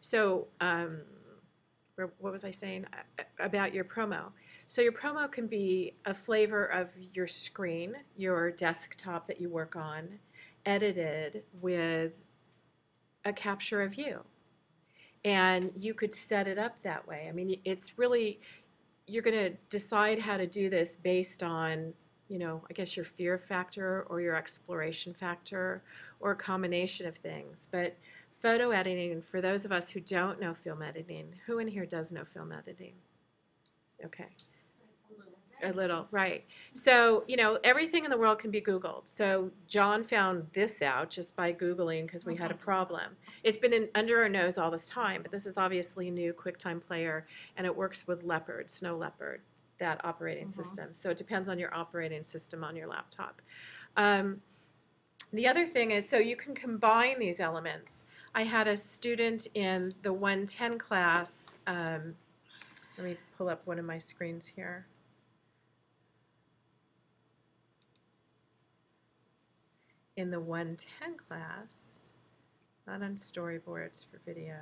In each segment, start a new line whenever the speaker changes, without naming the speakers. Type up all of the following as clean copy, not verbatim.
So, what was I saying about your promo? So your promo can be a flavor of your screen, your desktop that you work on, edited with a capture of you. And you could set it up that way. I mean, it's really, you're going to decide how to do this based on, I guess your fear factor or your exploration factor or a combination of things. But photo editing, for those of us who don't know film editing, who in here does know film editing? Okay. A little, right. So, everything in the world can be Googled. So John found this out just by Googling because we had a problem. It's been under our nose all this time, but this is obviously a new QuickTime Player, and it works with Leopard, Snow Leopard, that operating system. So it depends on your operating system on your laptop. Um, the other thing is, so you can combine these elements. I had a student in the 110 class. Let me pull up one of my screens here. In the 110 class, not on storyboards for video.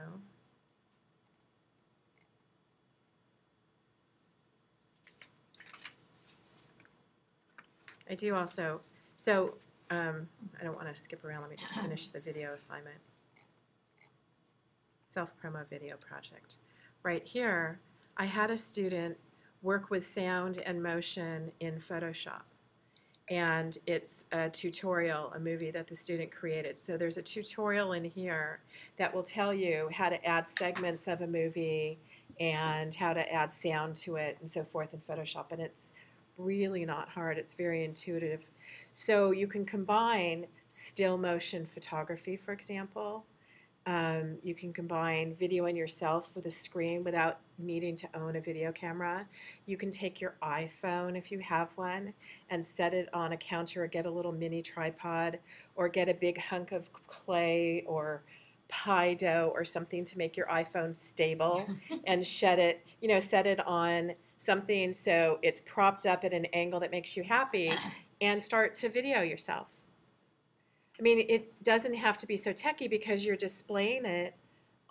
I do also, so I don't want to skip around. Let me just finish the video assignment. Self-promo video project. Right here, I had a student work with sound and motion in Photoshop. And it's a tutorial, a movie that the student created. So there's a tutorial in here that will tell you how to add segments of a movie and how to add sound to it and so forth in Photoshop. And it's really not hard. It's very intuitive. So you can combine still motion photography, for example. You can combine videoing yourself with a screen without needing to own a video camera. You can take your iPhone, if you have one, and set it on a counter or get a little mini tripod or get a big hunk of clay or pie dough or something to make your iPhone stable and set it on something so it's propped up at an angle that makes you happy and start to video yourself. I mean, it doesn't have to be so techy because you're displaying it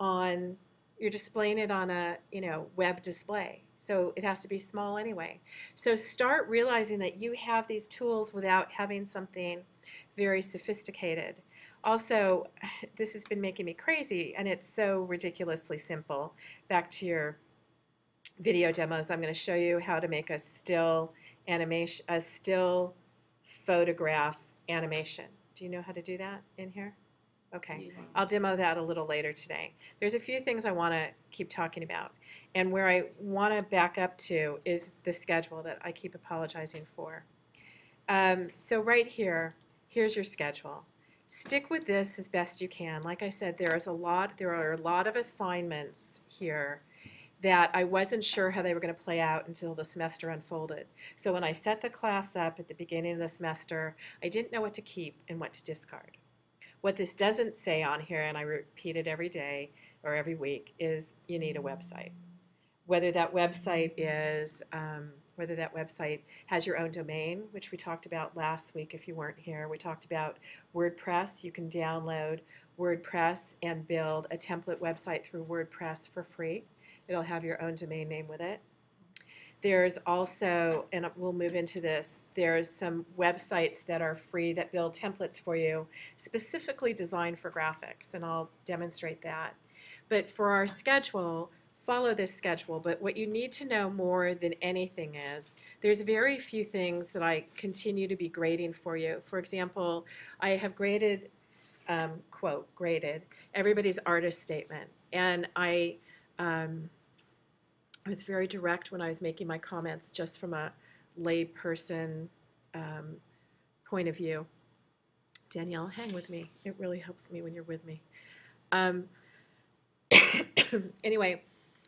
on a, web display. So it has to be small anyway. So start realizing that you have these tools without having something very sophisticated. Also, this has been making me crazy, and it's so ridiculously simple. Back to your video demos, I'm going to show you how to make a still animation, a still photograph animation. Do you know how to do that in here? Okay, I'll demo that a little later today. There's a few things I want to keep talking about. And where I want to back up to is the schedule that I keep apologizing for. So right here, here's your schedule. Stick with this as best you can. Like I said, there are a lot of assignments here that I wasn't sure how they were going to play out until the semester unfolded. So when I set the class up at the beginning of the semester, I didn't know what to keep and what to discard. What this doesn't say on here, and I repeat it every day or every week, is you need a website. Whether that website has your own domain, which we talked about last week if you weren't here. We talked about WordPress. You can download WordPress and build a template website through WordPress for free. It'll have your own domain name with it. There's also, and we'll move into this, there's some websites that are free that build templates for you, specifically designed for graphics, and I'll demonstrate that. But for our schedule, follow this schedule. But what you need to know more than anything is there's very few things that I continue to be grading for you. For example, I have graded, graded everybody's artist statement. And I was very direct when I was making my comments just from a lay person point of view. Danielle, hang with me. It really helps me when you're with me. Anyway,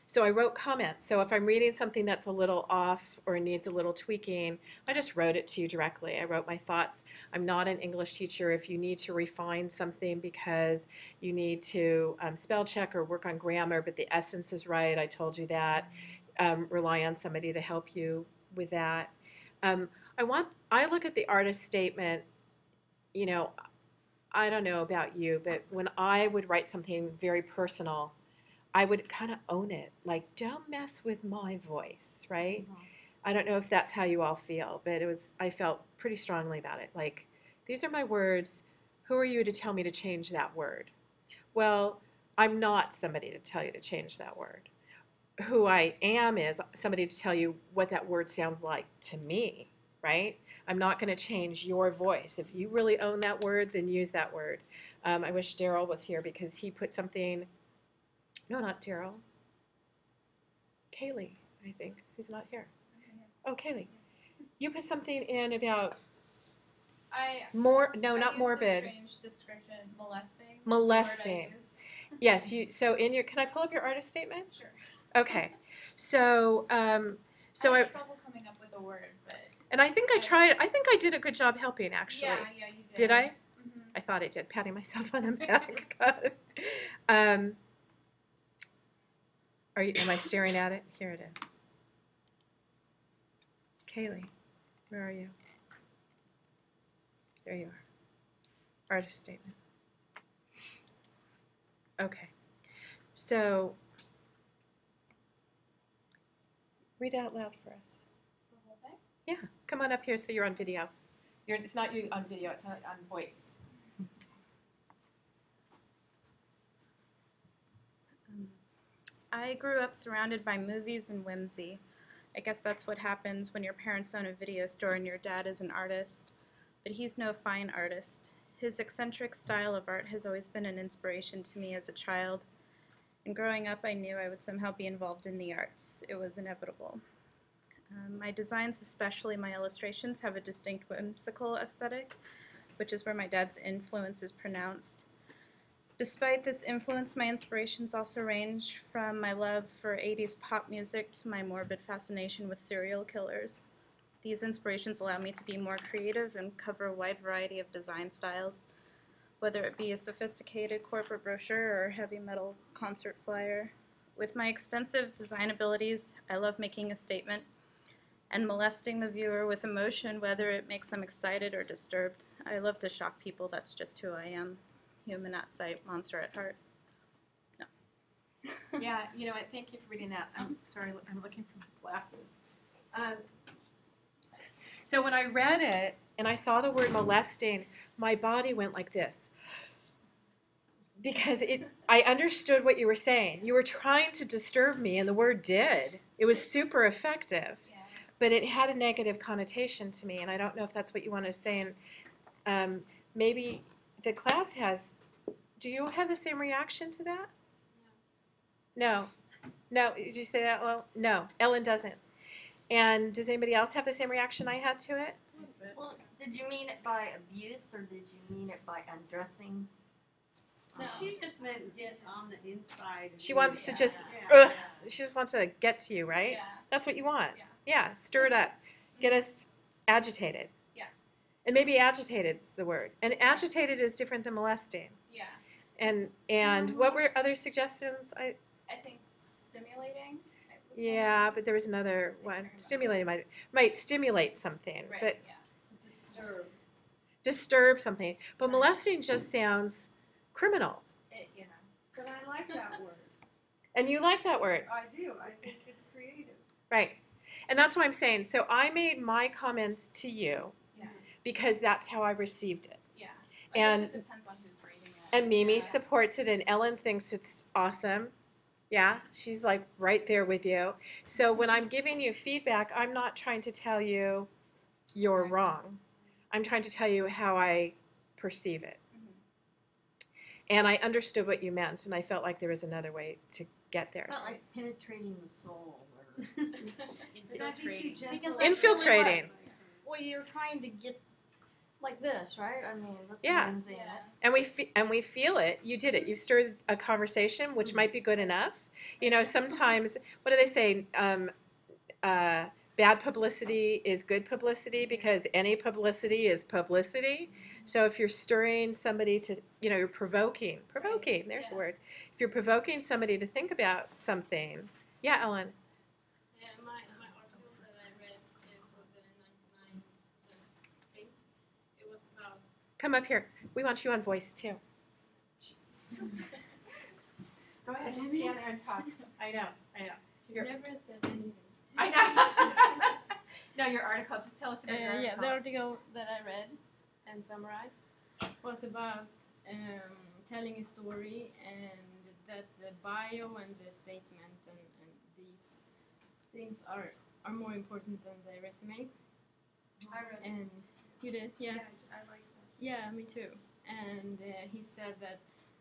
so I wrote comments. So if I'm reading something that's a little off or needs a little tweaking, I just wrote it to you directly. I wrote my thoughts. I'm not an English teacher. If you need to refine something because you need to spell check or work on grammar, but the essence is right, I told you that. Rely on somebody to help you with that. I look at the artist statement, you know, I don't know about you, but when I would write something very personal, I would kind of own it. Like, don't mess with my voice, right? I don't know if that's how you all feel, but I felt pretty strongly about it. Like, these are my words. Who are you to tell me to change that word? Well, I'm not somebody to tell you to change that word. Who I am is somebody to tell you what that word sounds like to me, right? I'm not going to change your voice. If you really own that word, then use that word. I wish Daryl was here because he put something, no, not Daryl, Kaylee, I think, who's not here. Oh, Kaylee, you put something in about not morbid.
A strange description, molesting.
Molesting. Yes, so can I pull up your artist statement?
Sure.
Okay, so
I had trouble coming up with a word, but.
And I think I did a good job helping, actually.
Yeah, you did.
Did I?
Mm-hmm.
I thought I did, patting myself on the back. Am I staring at it? Here it is. Kaylee, where are you? There you are. Artist statement. Okay. So, read out loud for us.
The whole thing?
Yeah, come on up here so you're on video. It's not you on video, it's on voice.
I grew up surrounded by movies and whimsy. I guess that's what happens when your parents own a video store and your dad is an artist. But he's no fine artist. His eccentric style of art has always been an inspiration to me as a child. And growing up, I knew I would somehow be involved in the arts. It was inevitable. My designs, especially my illustrations, have a distinct whimsical aesthetic, which is where my dad's influence is pronounced. Despite this influence, my inspirations also range from my love for 80s pop music to my morbid fascination with serial killers. These inspirations allow me to be more creative and cover a wide variety of design styles, whether it be a sophisticated corporate brochure or a heavy metal concert flyer. With my extensive design abilities, I love making a statement and molesting the viewer with emotion, whether it makes them excited or disturbed. I love to shock people. That's just who I am. Human at sight, monster at heart. No.
Yeah, thank you for reading that. I'm sorry, I'm looking for my glasses. So when I read it and I saw the word molesting, my body went like this. Because I understood what you were saying. You were trying to disturb me, and the word did. It was super effective.
Yeah.
But it had a negative connotation to me, and I don't know if that's what you want to say. And maybe the class has. Do you have the same reaction to that? No. No. Did you say that, Ellen? No. Ellen doesn't. And does anybody else have the same reaction I had to it?
Well, did you mean it by abuse, or did you mean it by undressing?
No, she just meant get on the inside.
She wants to just.
Yeah.
She just wants to get to you, right?
Yeah.
That's what you want.
Yeah.
Yeah, stir it up. Get us agitated.
Yeah.
And maybe agitated's the word. And agitated is different than molesting.
Yeah.
And what were other suggestions?
I think stimulating.
Yeah, but there was another one. Stimulating might stimulate something,
Right,
but
yeah.
disturb something. But molesting just sounds criminal.
Yeah.
But I like that word.
And you like that word.
I do. I think it's creative.
Right. And that's what I'm saying. So I made my comments to you
Yeah.
because that's how I received it.
Yeah.
And-
it depends on who's reading it.
And Mimi
Yeah.
supports it, and Ellen thinks it's awesome. Yeah, she's like right there with you. So when I'm giving you feedback, I'm not trying to tell you you're
Right.
wrong. I'm trying to tell you how I perceive it.
Mhm.
And I understood what you meant, and I felt like there was another way to get there.
Not like penetrating the soul, or
Infiltrating.
Because that's
Infiltrating.
well, you're trying to get like this, right? I mean, that's
Yeah.
whimsy in it.
And we feel it. You did it. You stirred a conversation, which might be good enough. Sometimes, what do they say? Bad publicity is good publicity because any publicity is publicity. So if you're stirring somebody to, you're provoking. Provoking, there's a word. If you're provoking somebody to think about something. Yeah, Ellen.
Yeah, my article that I read for the 99, it was about
Come up here. We want you on voice too. Go ahead, just stand there and talk. I know.
You
You're-
never said anything.
I know. No, your article. Just tell us about your
Yeah, the
article.
article that I read and summarized was about telling a story, and that the bio and the statement and these things are more important than the resume.
I read it.
And you did, yeah.
I like that.
Yeah, me too. And he said that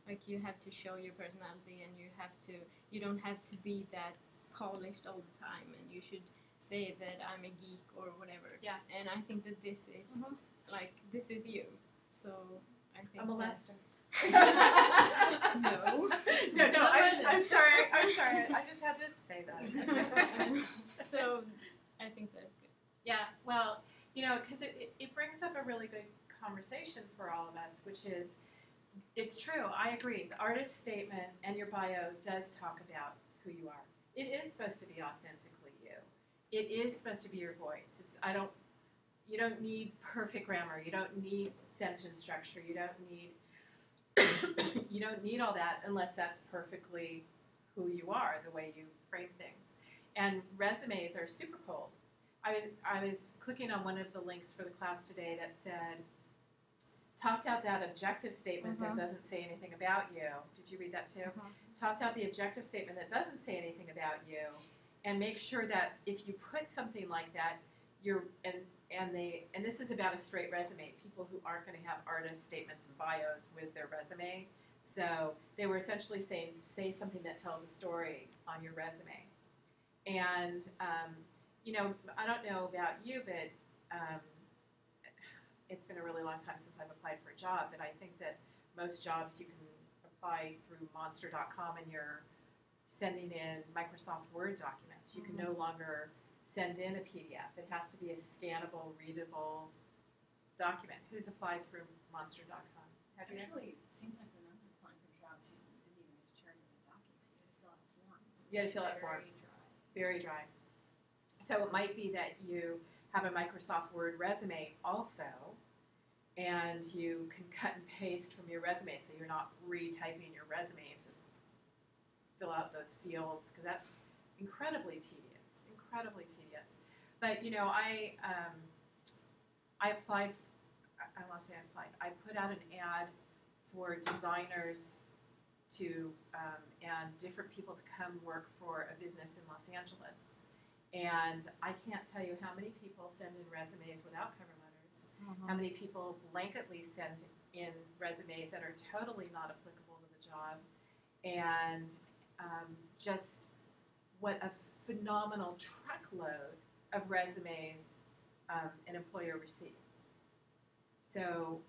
like you have to show your personality, and you don't have to be that polished all the time, and you should say that I'm a geek or whatever.
Yeah.
And I think that this is like this is you. So I think
A molester.
No.
No, I'm sorry. I just had to say that.
So I think that's good.
Yeah, well, because it brings up a really good conversation for all of us, which is, it's true, I agree. The artist statement and your bio does talk about who you are. It is supposed to be authentically you. It is supposed to be your voice. You don't need perfect grammar. You don't need sentence structure. You don't need all that unless that's perfectly who you are, the way you frame things. And resumes are super cold. I was clicking on one of the links for the class today that said, toss out that objective statement that doesn't say anything about you. Did you read that too? Toss out the objective statement that doesn't say anything about you, and make sure that if you put something like that, and this is about a straight resume, people who aren't going to have artist statements and bios with their resume. So they were essentially saying, say something that tells a story on your resume. And I don't know about you, but it's been a really long time since I've applied for a job, but I think that most jobs you can apply through monster.com, and you're sending in Microsoft Word documents. You can no longer send in a PDF. It has to be a scannable, readable document. Who's applied through monster.com? Have you?
Actually, it seems like when I was applying for jobs, you didn't even get to turn in a document. You had to fill out forms. It
You had to
was
fill out
very
forms.
dry.
Very dry. So it might be that you have a Microsoft Word resume also, and you can cut and paste from your resume, so you're not retyping your resume to fill out those fields, because that's incredibly tedious. But I applied. I want to say I applied. I put out an ad for designers to and different people to come work for a business in Los Angeles. And I can't tell you how many people send in resumes without cover letters, how many people blanketly send in resumes that are totally not applicable to the job, and just what a phenomenal truckload of resumes an employer receives. So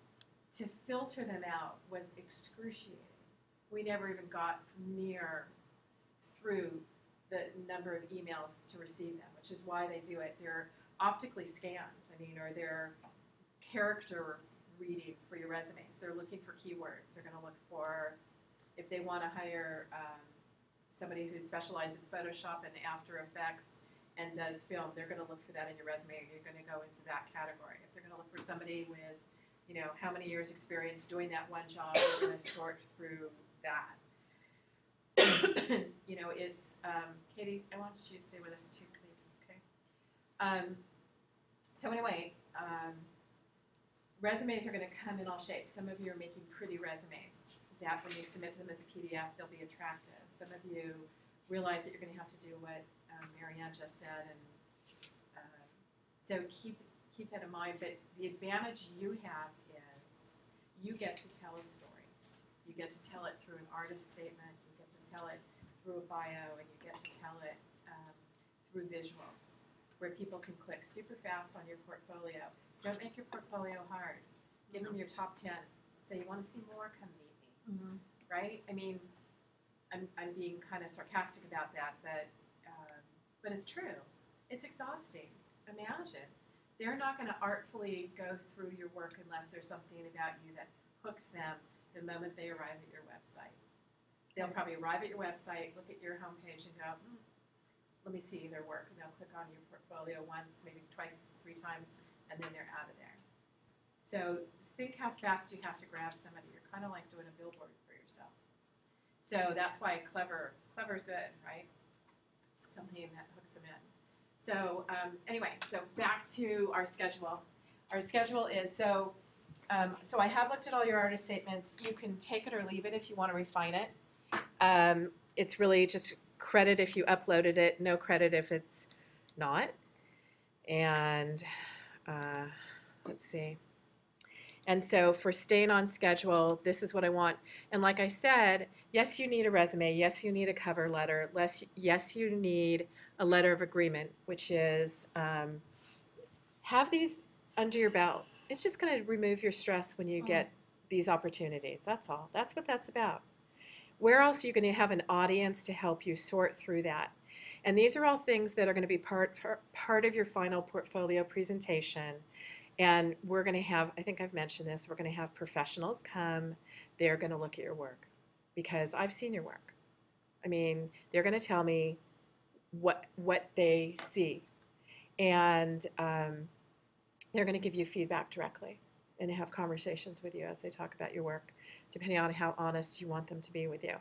to filter them out was excruciating. We never even got near through the number of emails to receive them, which is why they do it. They're optically scanned, or they're character reading for your resumes. They're looking for keywords. They're going to look for, if they want to hire somebody who specializes in Photoshop and After Effects and does film, they're going to look for that in your resume, and you're going to go into that category. If they're going to look for somebody with, how many years experience doing that one job, they're going to sort through that. It's, Katie, I want you to stay with us too, please, okay? So anyway, resumes are going to come in all shapes. Some of you are making pretty resumes that when you submit them as a PDF, they'll be attractive. Some of you realize that you're going to have to do what Marianne just said, and so keep that in mind. But the advantage you have is you get to tell a story. You get to tell it through an artist statement. You get to tell it through a bio, and you get to tell it through visuals, where people can click super fast on your portfolio. Don't make your portfolio hard. Give them your top 10. Say, you want to see more? Come meet me. Right? I'm being kind of sarcastic about that, but it's true. It's exhausting. Imagine. They're not going to artfully go through your work unless there's something about you that hooks them the moment they arrive at your website. They'll probably arrive at your website, look at your homepage, and go, let me see their work. And they'll click on your portfolio once, maybe twice, 3 times, and then they're out of there. So think how fast you have to grab somebody. You're kind of like doing a billboard for yourself. So that's why clever is good, right? Something that hooks them in. So anyway, so back to our schedule. Our schedule is so I have looked at all your artist statements. You can take it or leave it if you want to refine it. It's really just credit if you uploaded it, no credit if it's not. And let's see. And so for staying on schedule, this is what I want. And like I said, yes, you need a resume. Yes, you need a cover letter. Yes, you need a letter of agreement, which is have these under your belt. It's just going to remove your stress when you get these opportunities. That's all. That's what that's about. Where else are you going to have an audience to help you sort through that? And these are all things that are going to be part of your final portfolio presentation. And we're going to have, I think I've mentioned this, we're going to have professionals come. They're going to look at your work because I've seen your work. I mean, they're going to tell me what they see. And they're going to give you feedback directly and have conversations with you as they talk about your work, depending on how honest you want them to be with you.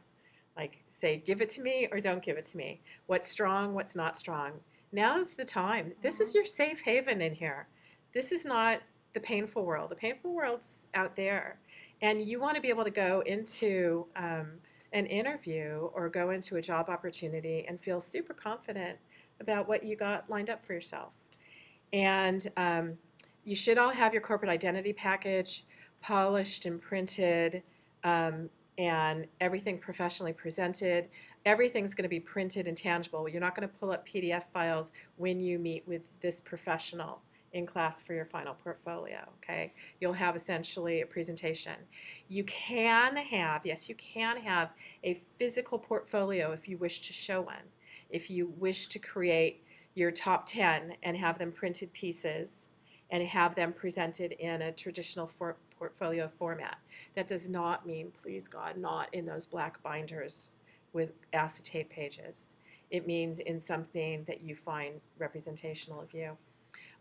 Like, say, give it to me or don't give it to me. What's strong, what's not strong. Now's the time. This is your safe haven in here. This is not the painful world. The painful world's out there. And you want to be able to go into an interview or go into a job opportunity and feel super confident about what you got lined up for yourself. And you should all have your corporate identity package polished and printed, and everything professionally presented. Everything's going to be printed and tangible. You're not going to pull up PDF files when you meet with this professional in class for your final portfolio, okay? You'll have essentially a presentation. You can have, yes, you can have a physical portfolio if you wish to show one. If you wish to create your top 10 and have them printed pieces and have them presented in a traditional portfolio format. That does not mean, please God, not in those black binders with acetate pages. It means in something that you find representational of you.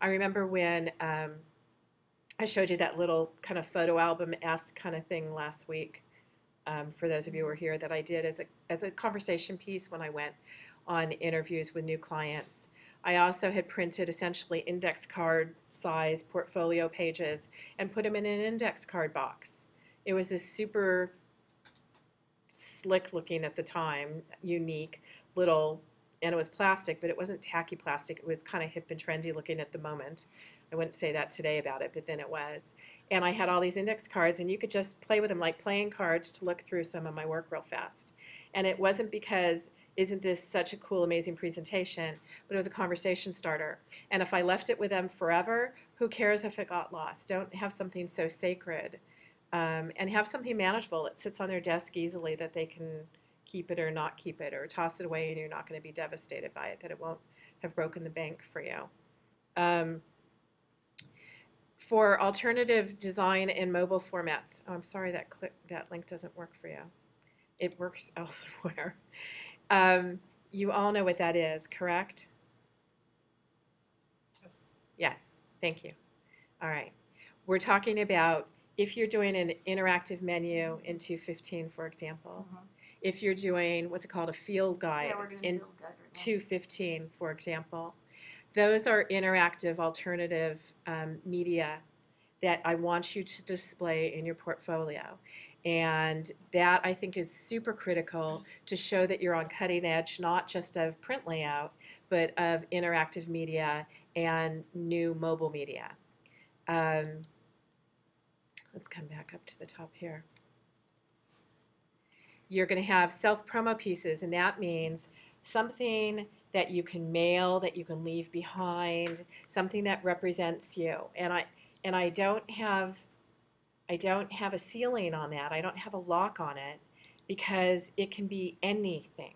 I remember when I showed you that little kind of photo album-esque kind of thing last week, for those of you who were here, that I did as a conversation piece when I went on interviews with new clients. I also had printed essentially index card size portfolio pages and put them in an index card box. It was a super slick looking at the time, unique little, and it was plastic, but it wasn't tacky plastic. It was kind of hip and trendy looking at the moment. I wouldn't say that today about it, but then it was. And I had all these index cards, and you could just play with them like playing cards to look through some of my work real fast. And it wasn't because, isn't this such a cool, amazing presentation, but it was a conversation starter. And if I left it with them forever, who cares if it got lost? Don't have something so sacred. And have something manageable that sits on their desk easily that they can keep it or not keep it, or toss it away and you're not going to be devastated by it, that it won't have broken the bank for you. For alternative design in mobile formats, oh, I'm sorry that link doesn't work for you. It works elsewhere. You all know what that is, correct?
Yes.
Yes, thank you. All right. We're talking about if you're doing an interactive menu in 215, for example. If you're doing, what's it called, a field guide
Yeah, we're doing
in
field guide right now.
215, for example. Those are interactive alternative media that I want you to display in your portfolio. And that, I think, is super critical to show that you're on cutting edge, not just of print layout, but of interactive media and new mobile media. Let's come back up to the top here. You're going to have self-promo pieces, and that means something that you can mail, that you can leave behind, something that represents you. And I don't have a ceiling on that. I don't have a lock on it because it can be anything.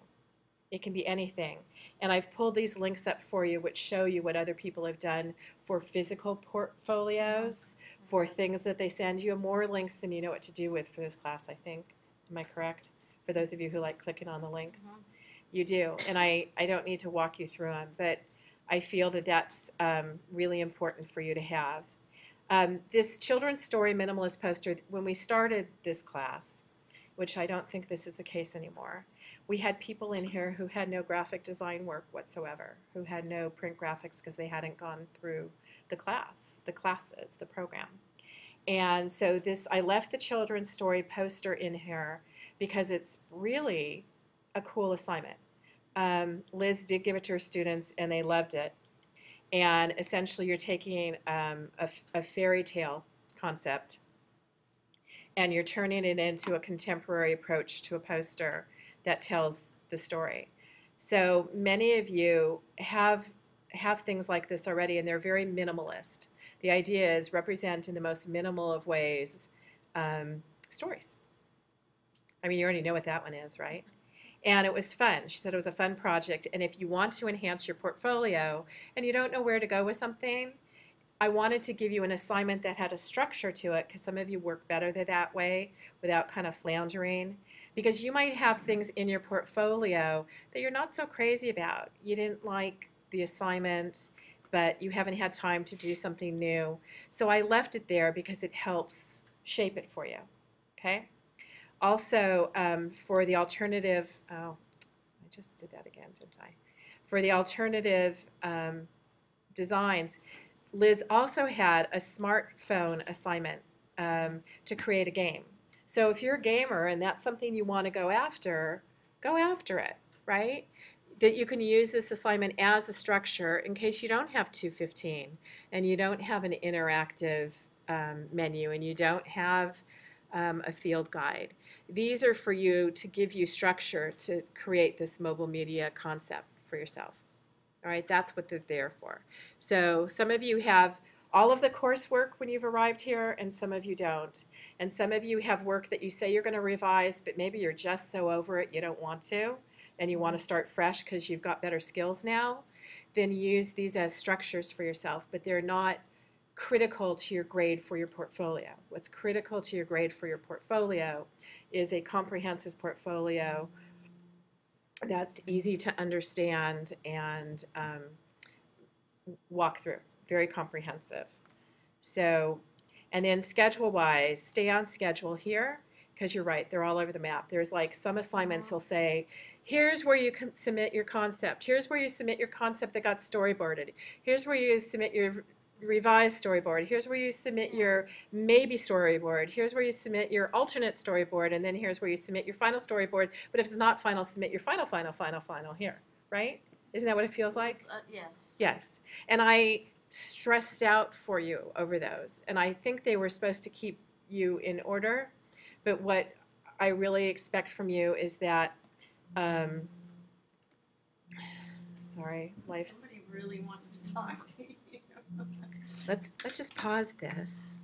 It can be anything. And I've pulled these links up for you which show you what other people have done for physical portfolios, for things that they send you. More links than you know what to do with for this class, I think. Am I correct? For those of you who like clicking on the links. You do. And I don't need to walk you through them, but I feel that that's really important for you to have. This children's story minimalist poster, when we started this class, which I don't think this is the case anymore, we had people in here who had no graphic design work whatsoever, who had no print graphics because they hadn't gone through the classes, the program. And so I left the children's story poster in here because it's really a cool assignment. Liz did give it to her students and they loved it. And essentially you're taking a fairy tale concept and you're turning it into a contemporary approach to a poster that tells the story. So many of you have things like this already, and they're very minimalist. The idea is represent in the most minimal of ways stories. I mean, you already know what that one is, right? And it was fun. She said it was a fun project. And if you want to enhance your portfolio and you don't know where to go with something, I wanted to give you an assignment that had a structure to it because some of you work better that way without kind of floundering. Because you might have things in your portfolio that you're not so crazy about. You didn't like the assignment, but you haven't had time to do something new. So I left it there because it helps shape it for you, okay? Also, for the alternative, oh, I just did that again, didn't I? For the alternative designs, Liz also had a smartphone assignment to create a game. So if you're a gamer and that's something you want to go after it, right? That you can use this assignment as a structure in case you don't have 215 and you don't have an interactive menu and you don't have a field guide. These are for you to give you structure to create this mobile media concept for yourself. All right, that's what they're there for. So some of you have all of the coursework when you've arrived here, and some of you don't. And some of you have work that you say you're going to revise, but maybe you're just so over it you don't want to, and you want to start fresh because you've got better skills now. Then use these as structures for yourself, but they're not critical to your grade for your portfolio. What's critical to your grade for your portfolio is a comprehensive portfolio that's easy to understand and walk through, very comprehensive. So, and then schedule-wise, stay on schedule here, because you're right, they're all over the map. There's like some assignments will say, here's where you can submit your concept. Here's where you submit your concept that got storyboarded. Here's where you submit your revised storyboard. Here's where you submit your maybe storyboard. Here's where you submit your alternate storyboard, and then here's where you submit your final storyboard. But if it's not final, submit your final here, right? Isn't that what it feels like?
Yes.
Yes. And I stressed out for you over those, and I think they were supposed to keep you in order. But what I really expect from you is that, sorry, life's.
Somebody really wants to talk to you.
Let's just pause this.